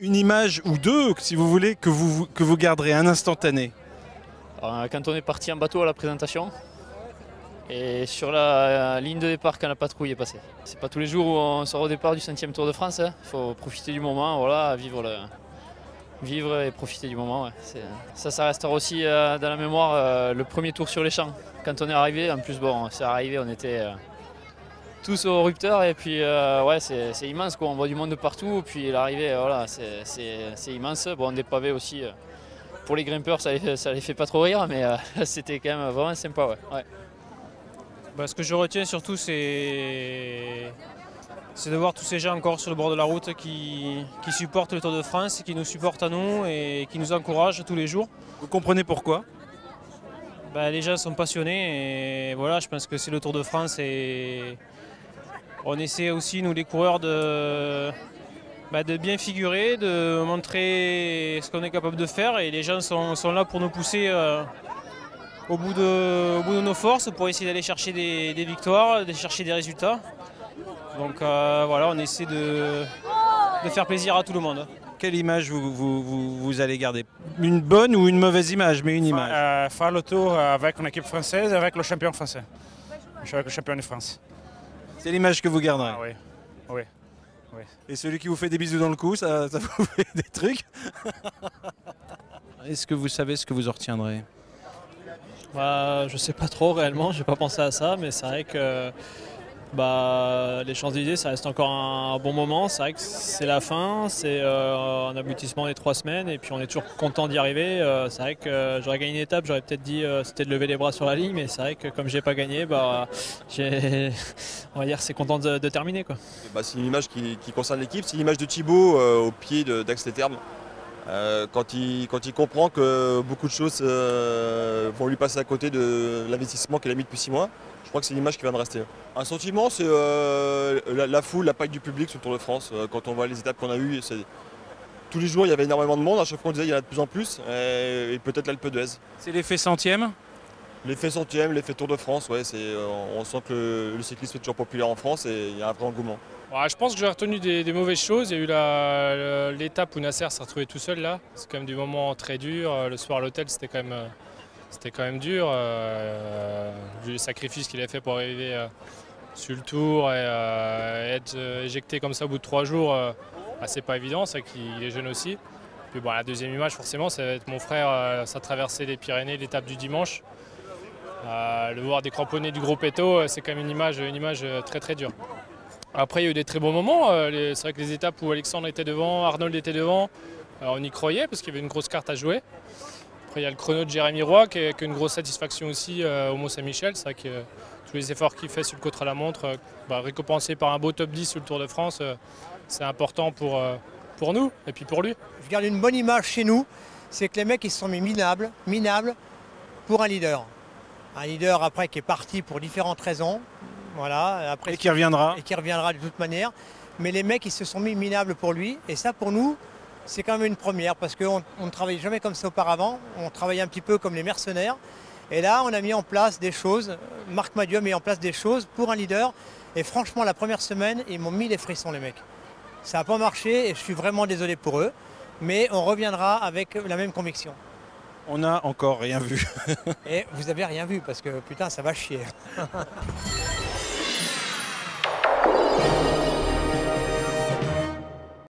Une image ou deux, si vous voulez, que vous garderez, un instantané. Quand on est parti en bateau à la présentation, et sur la ligne de départ quand la patrouille est passée. C'est pas tous les jours où on sort au départ du 5e Tour de France, il faut profiter du moment, voilà, vivre et profiter du moment. Ouais. Ça restera aussi dans la mémoire le premier tour sur les champs. Quand on est arrivé, en plus bon, c'est arrivé, on était tous au rupteur et puis ouais, c'est immense quoi. On voit du monde de partout, puis l'arrivée, voilà, c'est immense. Bon, des pavés aussi, pour les grimpeurs ça les fait pas trop rire, mais c'était quand même vraiment sympa. Ouais. Ouais. Bah, ce que je retiens surtout, c'est de voir tous ces gens encore sur le bord de la route qui supportent le Tour de France, qui nous supportent à nous et qui nous encouragent tous les jours. Vous comprenez pourquoi? Bah, les gens sont passionnés et voilà, je pense que c'est le Tour de France et on essaie aussi, nous les coureurs, de bien figurer, de montrer ce qu'on est capable de faire et les gens sont là pour nous pousser au bout de nos forces pour essayer d'aller chercher des victoires, d'aller chercher des résultats. Donc voilà, on essaie de faire plaisir à tout le monde. Quelle image vous allez garder? Une bonne ou une mauvaise image, mais une image? Faire le tour avec une équipe française, avec le champion français. Je suis avec le champion de France. C'est l'image que vous garderez? Ah, oui. Oui. Oui. Et celui qui vous fait des bisous dans le cou, ça vous fait des trucs? Est-ce que vous savez ce que vous en retiendrez? Je sais pas trop réellement, j'ai pas pensé à ça, mais c'est vrai que les Champs-Élysées ça reste encore un bon moment. C'est vrai que c'est la fin, c'est un aboutissement des 3 semaines et puis on est toujours content d'y arriver. C'est vrai que j'aurais gagné une étape, j'aurais peut-être dit c'était de lever les bras sur la ligne, mais c'est vrai que comme j'ai pas gagné, on va dire c'est content de terminer quoi. C'est une image qui concerne l'équipe, c'est l'image de Thibaut au pied d'Ax-les-Thermes. Quand il comprend que beaucoup de choses vont lui passer à côté de l'investissement qu'il a mis depuis 6 mois, je crois que c'est l'image qui va me rester. Un sentiment, c'est la foule, la paille du public sur le Tour de France. Quand on voit les étapes qu'on a eues, tous les jours il y avait énormément de monde, à chaque fois on disait il y en a de plus en plus, et peut-être l'Alpe d'Huez. C'est l'effet centième? L'effet centième, l'effet Tour de France, ouais, on sent que le cyclisme est toujours populaire en France et il y a un vrai engouement. Je pense que j'ai retenu des mauvaises choses. Il y a eu l'étape où Nasser s'est retrouvé tout seul là. C'est quand même du moment très dur. Le soir à l'hôtel, c'était quand même dur. Vu les sacrifices qu'il a fait pour arriver sur le Tour et être éjecté comme ça au bout de 3 jours, c'est pas évident. C'est qu'il est jeune aussi. Puis la deuxième image, forcément, ça va être mon frère, sa traversée des Pyrénées, l'étape du dimanche. Le voir décramponné du gros péto, c'est quand même une image très très dure. Après, il y a eu des très bons moments. C'est vrai que les étapes où Alexandre était devant, Arnold était devant, on y croyait parce qu'il y avait une grosse carte à jouer. Après, il y a le chrono de Jérémy Roy qui est une grosse satisfaction aussi au Mont-Saint-Michel. C'est vrai que tous les efforts qu'il fait sur le contre-la-montre, récompensés par un beau top 10 sur le Tour de France, c'est important pour nous et puis pour lui. Je garde une bonne image chez nous, c'est que les mecs ils se sont mis minables pour un leader. Un leader après qui est parti pour différentes raisons. Voilà, après, et qui reviendra. Et qui reviendra de toute manière. Mais les mecs, ils se sont mis minables pour lui. Et ça, pour nous, c'est quand même une première. Parce qu'on ne travaillait jamais comme ça auparavant. On travaillait un petit peu comme les mercenaires. Et là, on a mis en place des choses. Marc Madiot a mis en place des choses pour un leader. Et franchement, la première semaine, ils m'ont mis les frissons, les mecs. Ça n'a pas marché et je suis vraiment désolé pour eux. Mais on reviendra avec la même conviction. On n'a encore rien vu. Et vous n'avez rien vu parce que putain, ça va chier.